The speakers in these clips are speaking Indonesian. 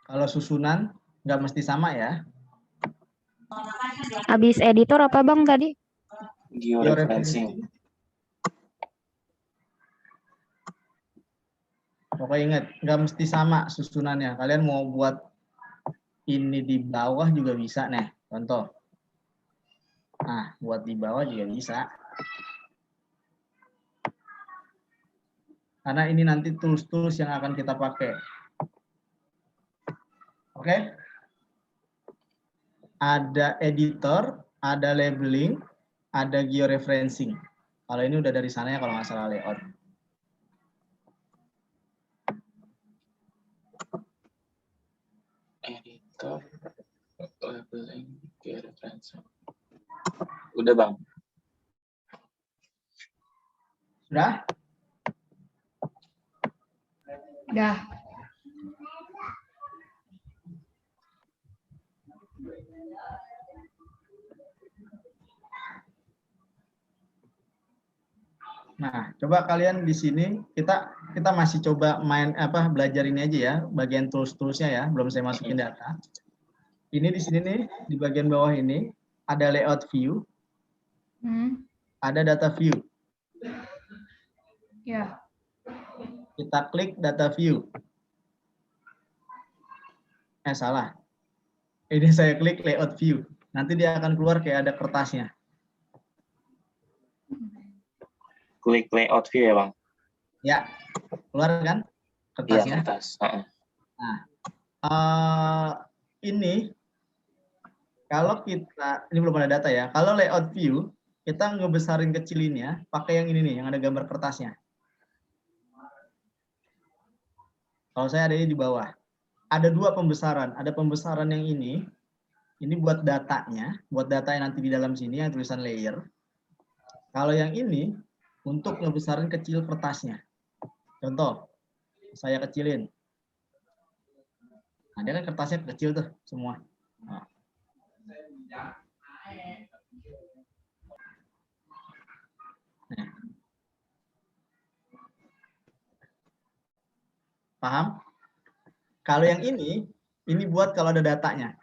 Kalau susunan nggak mesti sama ya. Habis editor apa Bang tadi? Georeferencing. Pokoknya ingat, nggak mesti sama susunannya. Kalian mau buat ini di bawah juga bisa nih, contoh. Nah, buat di bawah juga bisa. Karena ini nanti tools-tools yang akan kita pakai. Oke? Ada editor, ada labeling, ada georeferencing. Kalau ini udah dari sana ya kalau nggak salah layout. Editor, labeling, georeferencing. Udah Bang. Sudah? Udah. Nah, coba kalian di sini kita masih coba belajar ini aja ya, bagian tools-toolsnya ya, belum saya masukin data. Ini di sini nih, di bagian bawah ini ada layout view, ada data view. Ya. Kita klik data view. Salah. Ini saya klik layout view. Nanti dia akan keluar kayak ada kertasnya. Klik layout view ya Bang? Ya, keluar kan kertasnya? Iya, kertas. Nah, ini kalau kita, ini belum ada data ya, kalau layout view, kita ngebesarin kecilinnya pakai yang ini nih, yang ada gambar kertasnya. Kalau saya ada di bawah. Ada dua pembesaran. Ada pembesaran yang ini buat datanya, buat data yang nanti di dalam sini, yang tulisan layer. Kalau yang ini, untuk ngebesarin kecil kertasnya. Contoh, saya kecilin. Nah, dia kan kertasnya kecil tuh, semua. Nah. Paham? Kalau yang ini buat kalau ada datanya.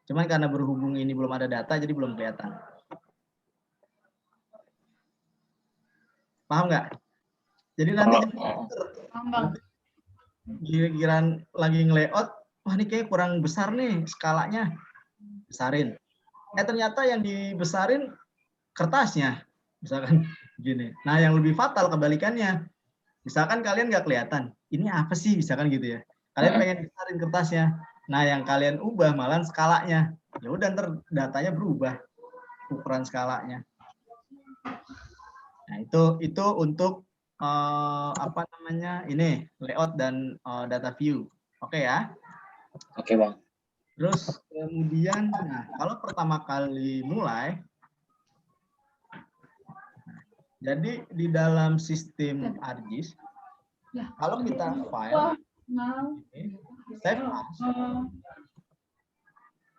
Cuman karena berhubung ini belum ada data, jadi belum kelihatan. Paham nggak? Jadi nanti giliran lagi nge-layout, wah ini kayak kurang besar nih skalanya. Besarin. Ternyata yang dibesarin kertasnya. Misalkan gini. Nah, yang lebih fatal kebalikannya. Misalkan kalian nggak kelihatan, ini apa sih? Misalkan gitu ya. Kalian pengen besarin kertasnya. Nah, yang kalian ubah malah skalanya. Ya udah ntar datanya berubah ukuran skalanya. Nah, itu untuk ini layout dan data view. Oke ya? Oke Bang. Terus kemudian, nah kalau pertama kali mulai, jadi di dalam sistem ArcGIS, kalau kita file, save as,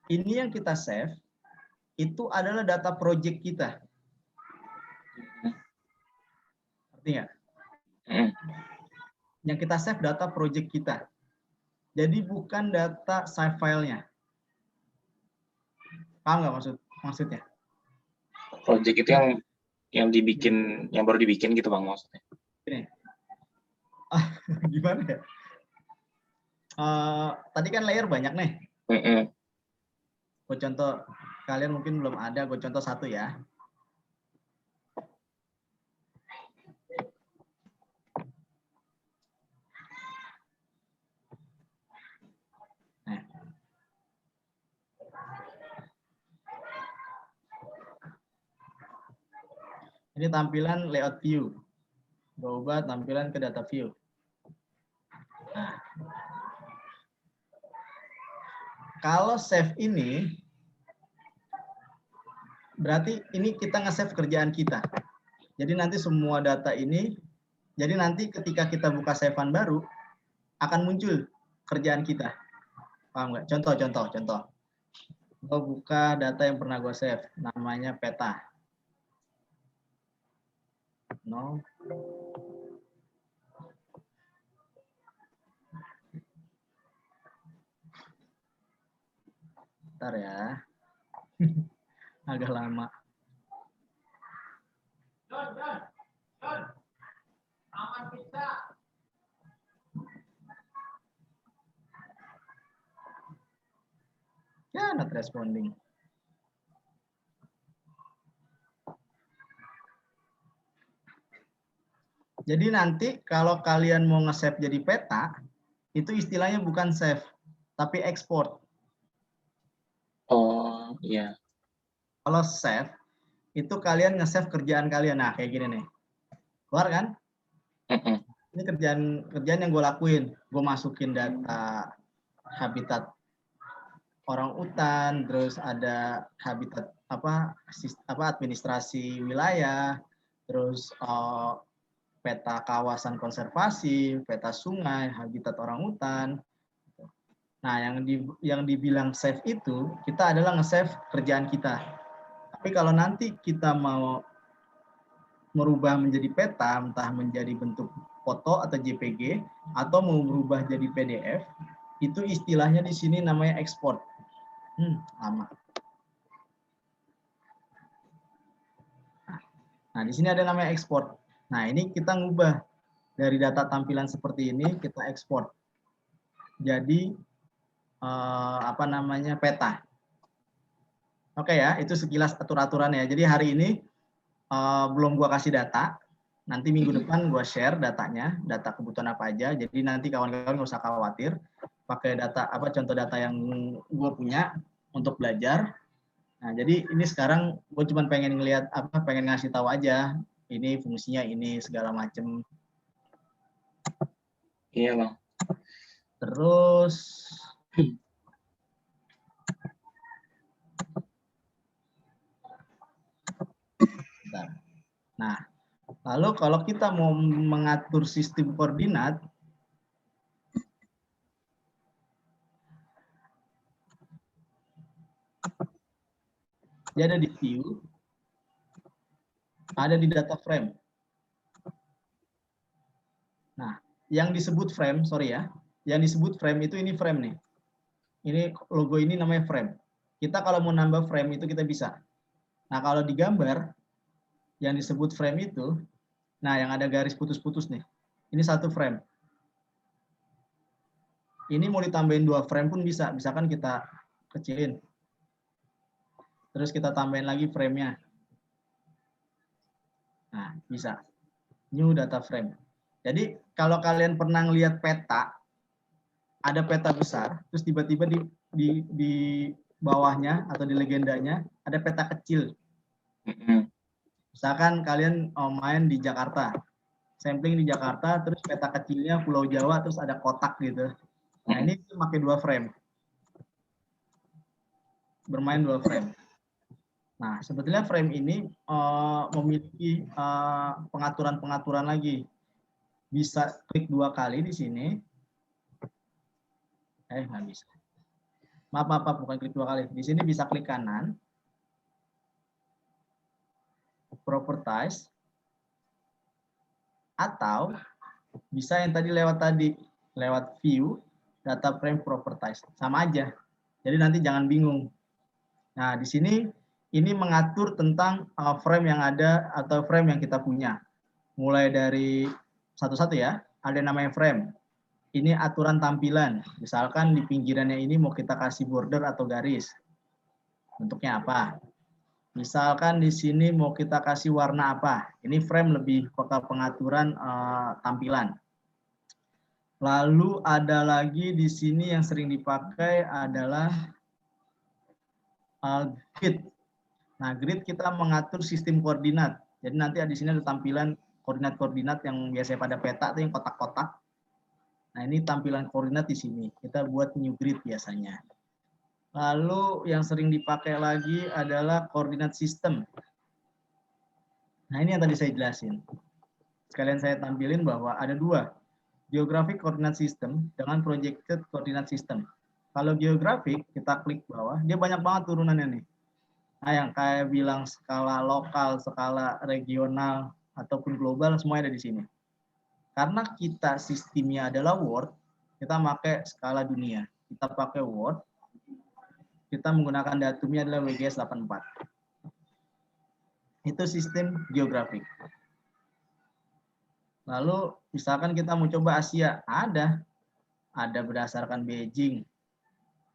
ini yang kita save, itu adalah data project kita. Ngerti nggak? Yang kita save data project kita. Jadi bukan data save filenya. Paham nggak maksudnya? Project itu yang dibikin, yang baru dibikin gitu Bang maksudnya. Ini. Gimana ya? Tadi kan layer banyak nih. Gue contoh, kalian mungkin belum ada, gue contoh satu ya. Ini tampilan layout view. Gue ubah tampilan ke data view. Nah. Kalau save ini, berarti ini kita nge-save kerjaan kita. Jadi nanti semua data ini, jadi nanti ketika kita buka save-an baru, akan muncul kerjaan kita. Paham nggak? Contoh. Gue buka data yang pernah gue save, namanya peta. No. Bentar ya. Agak lama. Ya, not responding. Jadi nanti kalau kalian mau nge-save jadi peta, itu istilahnya bukan save, tapi export. Oh, iya. Kalau save, itu kalian nge-save kerjaan kalian. Nah, kayak gini nih. Keluar kan? Ini kerjaan yang gue lakuin. Gue masukin data habitat orang utan, terus ada habitat administrasi wilayah, terus peta kawasan konservasi, peta sungai, habitat orang hutan. Nah, yang dibilang save itu, kita adalah nge-save kerjaan kita. Tapi kalau nanti kita mau merubah menjadi peta, entah menjadi bentuk foto atau JPG, atau mau berubah jadi PDF, itu istilahnya di sini namanya ekspor. Lama. Nah, di sini ada namanya ekspor. Nah, ini kita ngubah dari data tampilan seperti ini, kita ekspor. Jadi, peta. Oke ya, itu sekilas aturan-aturannya. Jadi hari ini belum gua kasih data. Nanti minggu depan gua share datanya, data kebutuhan apa aja. Jadi nanti kawan-kawan nggak usah khawatir. Pakai data contoh data yang gua punya untuk belajar. Nah, jadi ini sekarang gue cuma pengen pengen ngasih tahu aja. Ini fungsinya ini segala macem. Iya, Bang. Terus nah, lalu kalau kita mau mengatur sistem koordinat, dia ada di view, ada di data frame. Nah, yang disebut frame, yang disebut frame itu ini frame nih. Ini logo ini namanya frame. Kita kalau mau nambah frame itu kita bisa. Nah, kalau di gambar yang disebut frame itu, nah yang ada garis putus-putus nih, ini satu frame. Ini mau ditambahin 2 frame pun bisa, misalkan kita kecilin. Terus kita tambahin lagi frame-nya. Nah, bisa. New data frame. Jadi, kalau kalian pernah lihat peta, ada peta besar, terus tiba-tiba di bawahnya atau di legendanya ada peta kecil. Misalkan kalian main di Jakarta, sampling di Jakarta, terus peta kecilnya Pulau Jawa, terus ada kotak gitu. Nah, ini pakai 2 frame. Bermain 2 frame. Nah, sebetulnya frame ini memiliki pengaturan-pengaturan lagi. Bisa klik 2 kali di sini. Nggak bisa. Maaf, bukan klik 2 kali. Di sini bisa klik kanan. Properties. Atau bisa yang tadi lewat view, data frame properties. Sama aja. Jadi nanti jangan bingung. Nah, di sini ini mengatur tentang frame yang ada atau frame yang kita punya. Mulai dari satu-satu ya, ada namanya frame. Ini aturan tampilan. Misalkan di pinggirannya ini mau kita kasih border atau garis. Bentuknya apa? Misalkan di sini mau kita kasih warna apa? Ini frame lebih ke pengaturan tampilan. Lalu ada lagi di sini yang sering dipakai adalah grid. Nah, grid kita mengatur sistem koordinat. Jadi nanti di sini ada tampilan koordinat-koordinat yang biasanya pada peta itu yang kotak-kotak. Nah, ini tampilan koordinat di sini. Kita buat new grid biasanya. Lalu yang sering dipakai lagi adalah koordinat sistem. Nah, ini yang tadi saya jelasin. Sekalian saya tampilin bahwa ada 2. Geographic Coordinate System dengan Projected Coordinate System. Kalau geographic, kita klik bawah, dia banyak banget turunannya nih. Nah, yang kayak bilang skala lokal, skala regional, ataupun global, semuanya ada di sini. Karena kita sistemnya adalah Word, kita pakai skala dunia. Kita pakai Word. kita menggunakan datumnya adalah WGS 84. Itu sistem geografik. Lalu misalkan kita mau coba Asia, ada berdasarkan Beijing,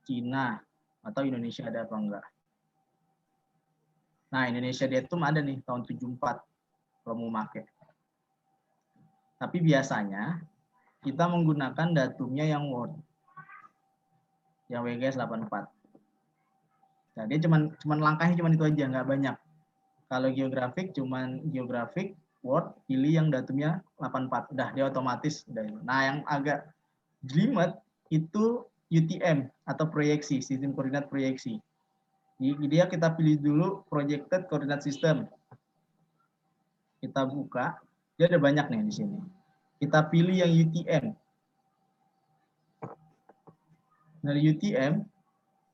Cina, atau Indonesia ada apa enggak. Nah, Indonesia Datum ada nih tahun 74 kalau mau pakai. Tapi biasanya kita menggunakan datumnya yang Word, yang WGS 84. Nah, dia cuman langkahnya cuman itu aja, nggak banyak. Kalau geografik cuman geografik Word, pilih yang datumnya 84. Udah dia otomatis. Nah, yang agak jelimet itu UTM atau proyeksi, sistem koordinat proyeksi. Jadi dia kita pilih dulu projected coordinate system. Kita buka, dia ada banyak nih di sini. Kita pilih yang UTM. Dari UTM,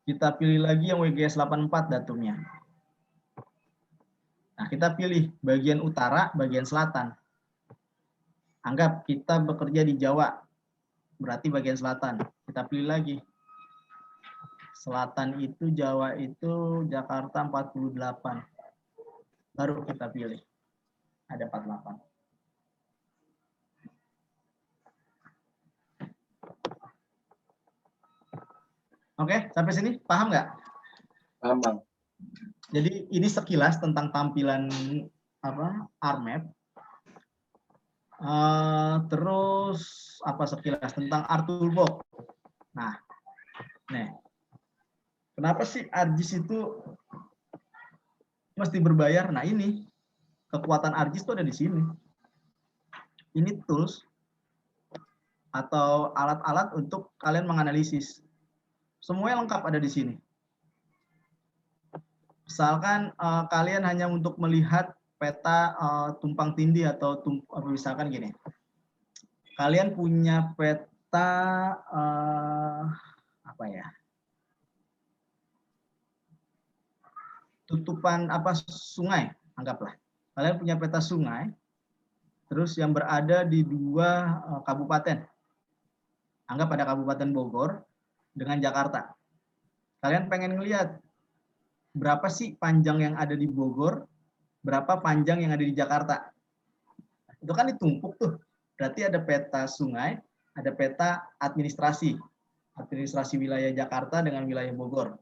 kita pilih lagi yang WGS 84 datumnya. Nah, kita pilih bagian utara, bagian selatan. Anggap kita bekerja di Jawa, berarti bagian selatan. Kita pilih lagi. Selatan itu, Jawa itu, Jakarta 48. Baru kita pilih. Ada 48. Oke, sampai sini paham nggak? Paham, Bang. Jadi ini sekilas tentang tampilan RMap. Terus apa sekilas tentang R-Toolbox. Nah, nih, kenapa sih ArcGIS itu mesti berbayar? Nah, ini kekuatan ArcGIS itu ada di sini. Ini tools atau alat-alat untuk kalian menganalisis. Semuanya lengkap ada di sini. Misalkan kalian hanya untuk melihat peta tumpang tindih atau misalkan gini. Kalian punya peta apa ya? Tutupan sungai, anggaplah. Kalian punya peta sungai, terus yang berada di 2 kabupaten. Anggap ada Kabupaten Bogor dengan Jakarta. Kalian pengen ngelihat berapa sih panjang yang ada di Bogor, berapa panjang yang ada di Jakarta. Itu kan ditumpuk tuh. Berarti ada peta sungai, ada peta administrasi wilayah Jakarta dengan wilayah Bogor.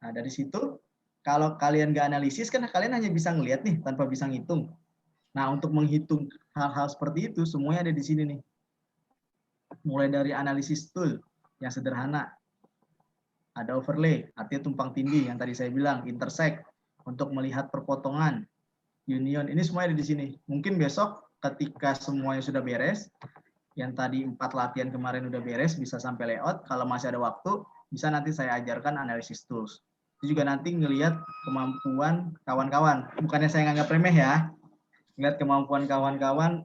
Nah, dari situ kalau kalian nggak analisis kan kalian hanya bisa ngelihat nih tanpa bisa ngitung. Nah, untuk menghitung hal-hal seperti itu semuanya ada di sini nih. Mulai dari analisis tool yang sederhana, ada overlay, artinya tumpang tindih yang tadi saya bilang, intersect untuk melihat perpotongan, union, ini semua ada di sini. Mungkin besok ketika semuanya sudah beres, yang tadi 4 latihan kemarin udah beres, bisa sampai layout, kalau masih ada waktu, bisa nanti saya ajarkan analisis tools. Itu juga nanti ngelihat kemampuan kawan-kawan. Bukannya saya nganggap remeh ya, ngelihat kemampuan kawan-kawan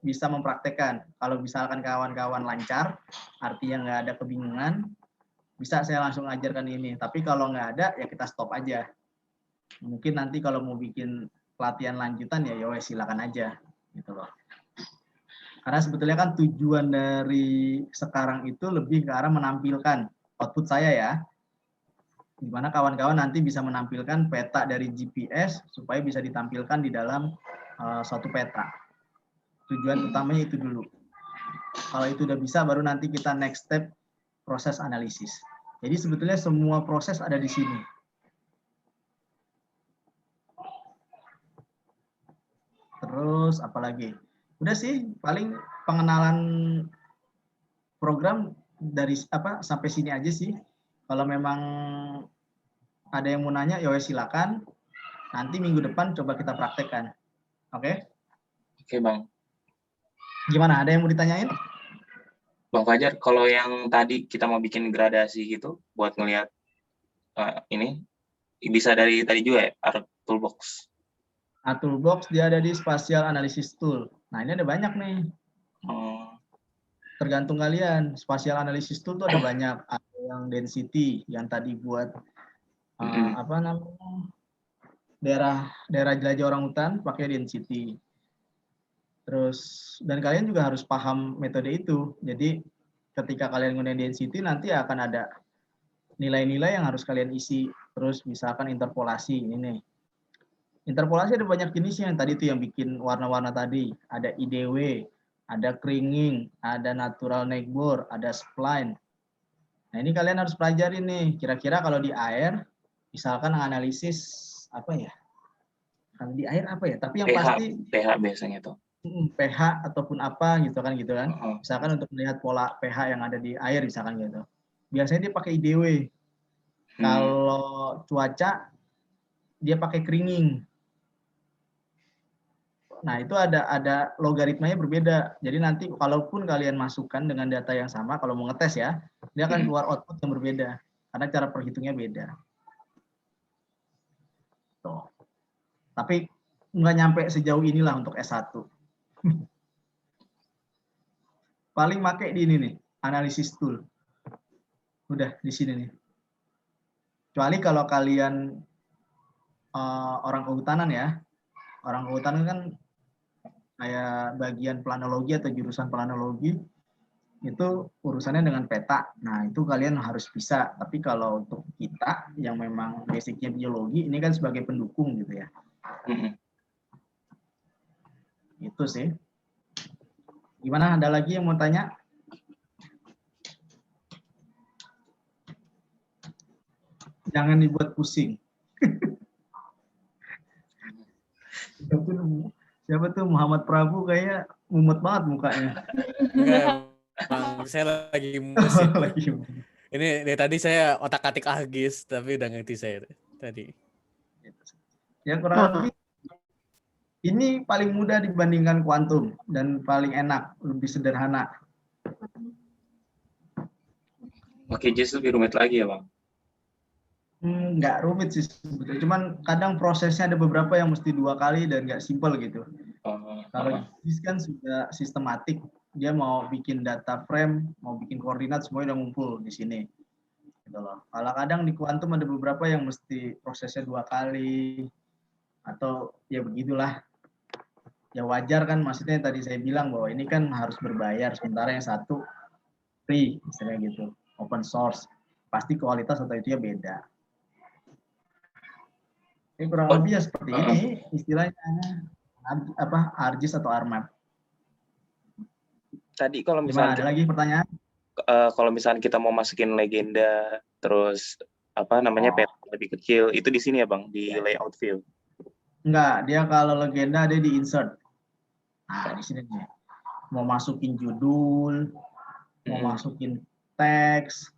bisa mempraktekkan. Kalau misalkan kawan-kawan lancar, artinya nggak ada kebingungan, bisa saya langsung ajarkan ini. Tapi kalau nggak ada, ya kita stop aja. Mungkin nanti kalau mau bikin pelatihan lanjutan, ya yowes silakan aja. Gitu loh. Karena sebetulnya kan tujuan dari sekarang itu lebih ke arah menampilkan output saya ya. Di mana kawan-kawan nanti bisa menampilkan peta dari GPS supaya bisa ditampilkan di dalam suatu peta. Tujuan utamanya itu dulu. Kalau itu udah bisa, baru nanti kita next step proses analisis. Jadi sebetulnya semua proses ada di sini. Terus apalagi? Udah sih, paling pengenalan program dari sampai sini aja sih. Kalau memang ada yang mau nanya, ya silakan. Nanti minggu depan coba kita praktekkan. Oke? Oke, Bang. Gimana? Ada yang mau ditanyain? Bang Fajar, kalau yang tadi kita mau bikin gradasi gitu buat ngelihat ini bisa dari tadi juga ya, R-Toolbox. R-Toolbox dia ada di Spatial Analysis Tool. Nah, ini ada banyak nih. Tergantung kalian. Spatial Analysis Tool tuh ada banyak. Ada yang density, yang tadi buat daerah jelajah orangutan pakai density. Terus dan kalian juga harus paham metode itu. Jadi ketika kalian menggunakan density nanti akan ada nilai-nilai yang harus kalian isi. Terus misalkan interpolasi ini nih. Interpolasi ada banyak jenisnya. Yang tadi tuh yang bikin warna-warna tadi. Ada IDW, ada kringing, ada natural neckbore, ada spline. Nah ini kalian harus pelajari nih. Kira-kira kalau di air, misalkan analisis apa ya? Kalau di air apa ya? Tapi yang pasti pH biasanya tuh. pH ataupun apa gitu kan. Uh-huh. Misalkan untuk melihat pola pH yang ada di air misalkan gitu. Biasanya dia pakai IDW. Kalau cuaca dia pakai kringing. Nah, itu ada logaritmanya berbeda. Jadi nanti kalaupun kalian masukkan dengan data yang sama, kalau mau ngetes ya, dia akan keluar output yang berbeda. Karena cara perhitungnya beda. Tuh. Tapi nggak nyampe sejauh inilah untuk S1. Paling pakai di ini nih, analisis tool. Udah di sini nih. Kecuali kalau kalian orang kehutanan ya. Orang kehutanan kan kayak bagian planologi atau jurusan planologi itu urusannya dengan peta. Nah, itu kalian harus bisa. Tapi kalau untuk kita yang memang basicnya biologi, ini kan sebagai pendukung gitu ya. Itu sih. Gimana? Ada lagi yang mau tanya? Jangan dibuat pusing. Siapa tuh Muhammad Prabu kayak mumet banget mukanya. Enggak, Bang, saya lagi musim. Ini dari tadi saya otak-atik Agis, tapi udah ngerti saya tadi. Ya kurang lebih ini paling mudah dibandingkan kuantum dan paling enak, lebih sederhana. Oke, just lebih rumit lagi ya, Bang? Nggak rumit sih sebetulnya. Cuman kadang prosesnya ada beberapa yang mesti 2 kali dan nggak simple gitu. Kalau GIS kan sudah sistematik, dia mau bikin data frame, mau bikin koordinat, semuanya udah ngumpul di sini. Gitu loh. Kalau kadang di kuantum ada beberapa yang mesti prosesnya 2 kali, atau ya begitulah. Ya wajar kan, maksudnya tadi saya bilang bahwa ini kan harus berbayar, sementara yang satu free, misalnya gitu, open source. Pasti kualitas atau itu ya beda. Ini kurang lebih ya seperti ini istilahnya, apa, ArcGIS atau ArcMap. Tadi kalau misalnya ada lagi pertanyaan? Kalau misalnya kita mau masukin legenda, terus apa namanya peta lebih kecil, itu di sini ya Bang, di layout view? Enggak, dia kalau legenda dia di insert. Nah di sini nih, mau masukin judul, mau masukin teks,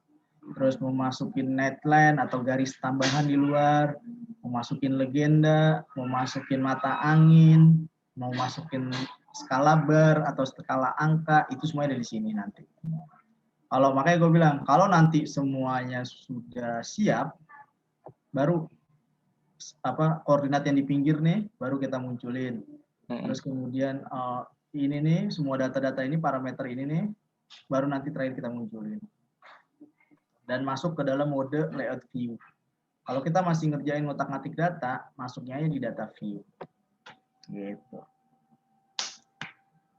terus mau masukin netline atau garis tambahan di luar, mau masukin legenda, mau masukin mata angin, mau masukin skala bar atau skala angka, itu semuanya ada di sini nanti. Kalau makanya gue bilang, kalau nanti semuanya sudah siap, baru apa koordinat yang di pinggir nih, baru kita munculin. Terus kemudian ini nih, semua data-data ini, parameter ini nih, baru nanti terakhir kita munculin. Dan masuk ke dalam mode layout view. Kalau kita masih ngerjain ngotak-ngatik data, masuknya di data view. Gitu.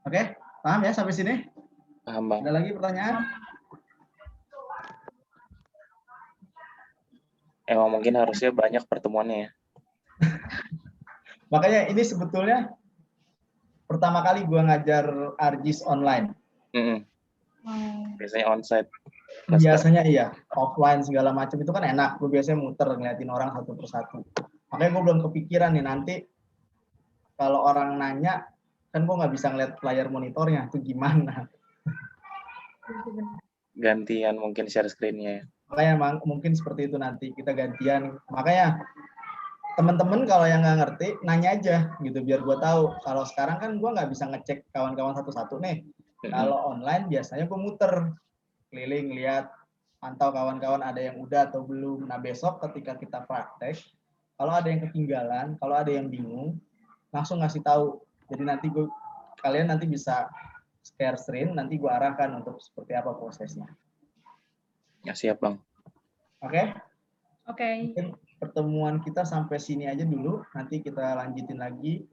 Oke, paham ya sampai sini? Paham, Bang. Ada lagi pertanyaan? Emang mungkin harusnya banyak pertemuannya ya. Makanya ini sebetulnya pertama kali gue ngajar ArcGIS online. Biasanya onsite. Biasanya iya, offline segala macam itu kan enak. Gue biasanya muter ngeliatin orang satu persatu. Makanya gue belum kepikiran nih nanti kalau orang nanya, kan gue nggak bisa ngeliat layar monitornya, itu gimana. Gantian mungkin share screen-nya ya. Makanya mungkin seperti itu nanti, kita gantian. Makanya teman-teman kalau yang nggak ngerti, nanya aja gitu, biar gue tahu. Kalau sekarang kan gue nggak bisa ngecek kawan-kawan satu-satu nih. Kalau online biasanya gue muter, keliling, lihat, pantau kawan-kawan ada yang udah atau belum. Nah besok ketika kita praktek, kalau ada yang ketinggalan, kalau ada yang bingung, langsung ngasih tahu. Jadi nanti kalian nanti bisa share screen, nanti gue arahkan untuk seperti apa prosesnya. Ya siap Bang. Oke? Oke. Mungkin pertemuan kita sampai sini aja dulu, nanti kita lanjutin lagi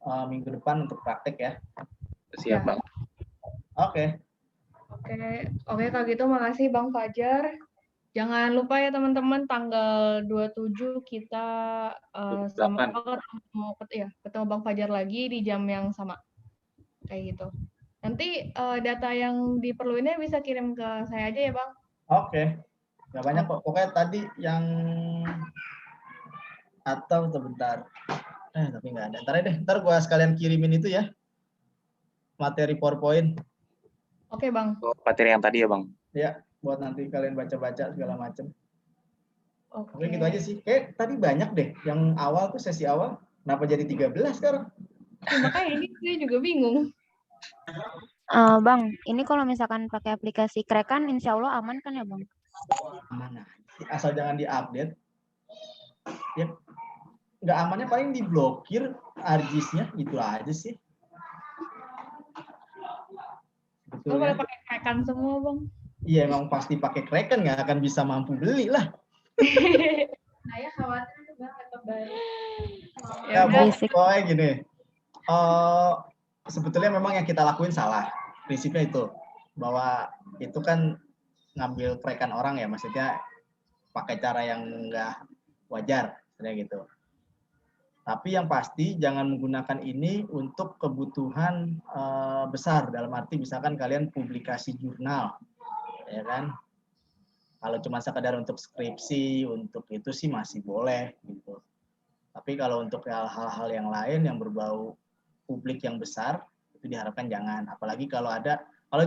minggu depan untuk praktek ya. Siap Bang. Oke, kalau gitu makasih Bang Fajar. Jangan lupa ya teman-teman, tanggal 27 kita sama 28. ketemu Bang Fajar lagi di jam yang sama. Kayak gitu. Nanti data yang diperluinnya bisa kirim ke saya aja ya, Bang. Oke. Nggak banyak kok. Pokoknya tadi yang atau sebentar. Tapi nggak ada. Ntar deh. Ntar gua sekalian kirimin itu ya. Materi PowerPoint. Oke, Bang. Materi yang tadi ya, Bang. Ya, buat nanti kalian baca-baca segala macam. Oke. Oke, gitu aja sih. Kayak tadi banyak deh. Yang awal tuh sesi awal. Kenapa jadi 13 sekarang? Makanya ini saya juga bingung. Bang, ini kalau misalkan pakai aplikasi Kraken, insya Allah aman kan ya, Bang? Aman aja. Asal jangan diupdate. Ya, nggak amannya paling diblokir ArcGIS-nya, gitu aja sih. Kalau boleh pakai Kraken semua, Bang. Iya, emang pasti pakai Kraken, nggak akan bisa mampu beli lah. Saya khawatir itu Bang, laptop baru. Ya, pokoknya gini. Sebetulnya memang yang kita lakuin salah. Prinsipnya itu. Bahwa itu kan ngambil Kraken orang ya, maksudnya pakai cara yang nggak wajar, kayak gitu. Tapi yang pasti jangan menggunakan ini untuk kebutuhan besar, dalam arti misalkan kalian publikasi jurnal, ya kan? Kalau cuma sekedar untuk skripsi, untuk itu sih masih boleh gitu. Tapi kalau untuk hal-hal yang lain yang berbau publik yang besar, itu diharapkan jangan. Apalagi kalau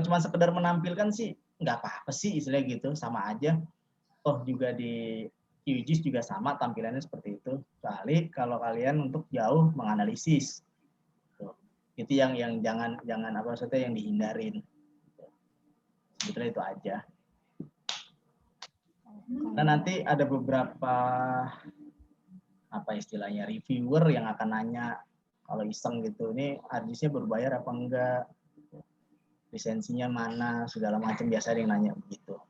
cuma sekedar menampilkan sih nggak apa-apa sih istilahnya gitu, sama aja. Oh juga di QGIS juga sama tampilannya seperti itu. Kecuali kalau kalian untuk jauh menganalisis. Itu yang jangan apa maksudnya yang dihindarin. Sebetulnya itu aja. Nah, nanti ada beberapa apa istilahnya reviewer yang akan nanya kalau iseng gitu, ini ArcGIS-nya berbayar apa enggak, lisensinya mana, segala macam, biasa ada yang nanya begitu.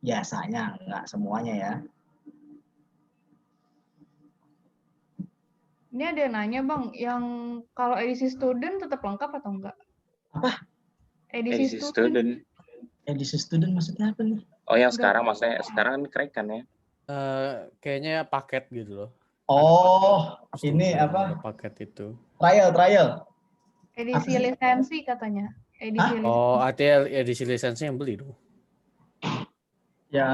Biasanya, enggak semuanya ya. Ini ada yang nanya, Bang, yang kalau edisi student tetap lengkap atau enggak? Apa? Edisi student. Edisi student maksudnya apa nih? Oh, yang sekarang maksudnya sekarang kan Kraken ya. Kayaknya paket gitu loh. Oh, Ada ini student, apa? ada paket itu. Trial. Edisi lisensi katanya. Edisi Oh, artinya edisi lisensi yang beli dong. Ya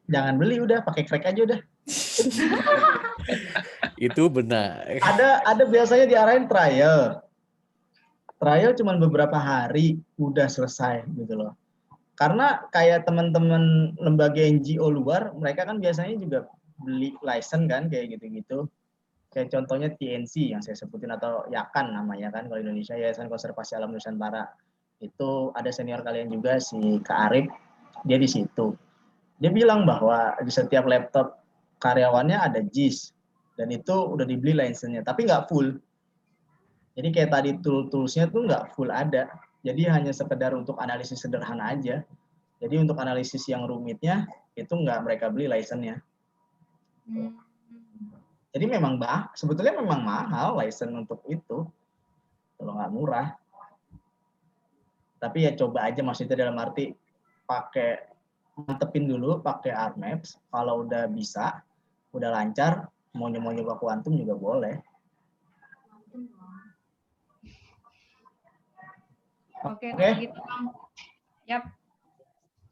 jangan beli, udah pakai crack aja udah. Itu benar. Ada biasanya diarahin trial. Trial cuma beberapa hari udah selesai gitu loh. Karena kayak teman-teman lembaga NGO luar, mereka kan biasanya juga beli license kan kayak gitu-gitu. Kayak contohnya TNC yang saya sebutin, atau YAKAN namanya kan kalau Indonesia, Yayasan Konservasi Alam Nusantara. Itu ada senior kalian juga si Kak Arif, dia di situ. Dia bilang bahwa di setiap laptop karyawannya ada JIS dan itu udah dibeli license-nya, tapi nggak full. Jadi kayak tadi tool-toolsnya tuh nggak full ada. Jadi hanya sekedar untuk analisis sederhana aja. Jadi untuk analisis yang rumitnya itu nggak mereka beli license-nya. Jadi memang sebetulnya memang mahal license untuk itu, kalau nggak murah. Tapi ya coba aja, maksudnya dalam arti pakai mantepin dulu pakai ArcMaps. Kalau udah bisa, udah lancar, mau nyoba kuantum juga boleh. Oke. Gitu, Bang. Yap.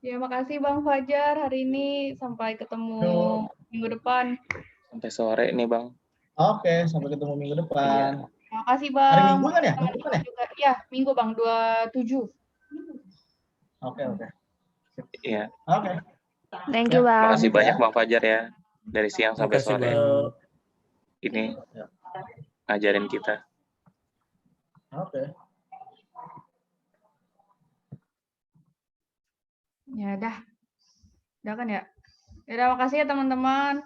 Terima kasih Bang Fajar hari ini. Sampai ketemu minggu depan. Sampai sore nih, Bang. Oke, sampai ketemu minggu depan. Iya. Terima kasih Bang. Hari Minggu kan ya? Minggu kan ya? Juga. Ya, Minggu Bang, 27. Oke. Iya. Oke. Thank you, Bang. Makasih banyak Bang Fajar ya. Dari siang sampai Makasih, sore. Bang. Ini ngajarin kita. Oke. Ya udah. Udah kan ya? Ya udah, makasih ya teman-teman.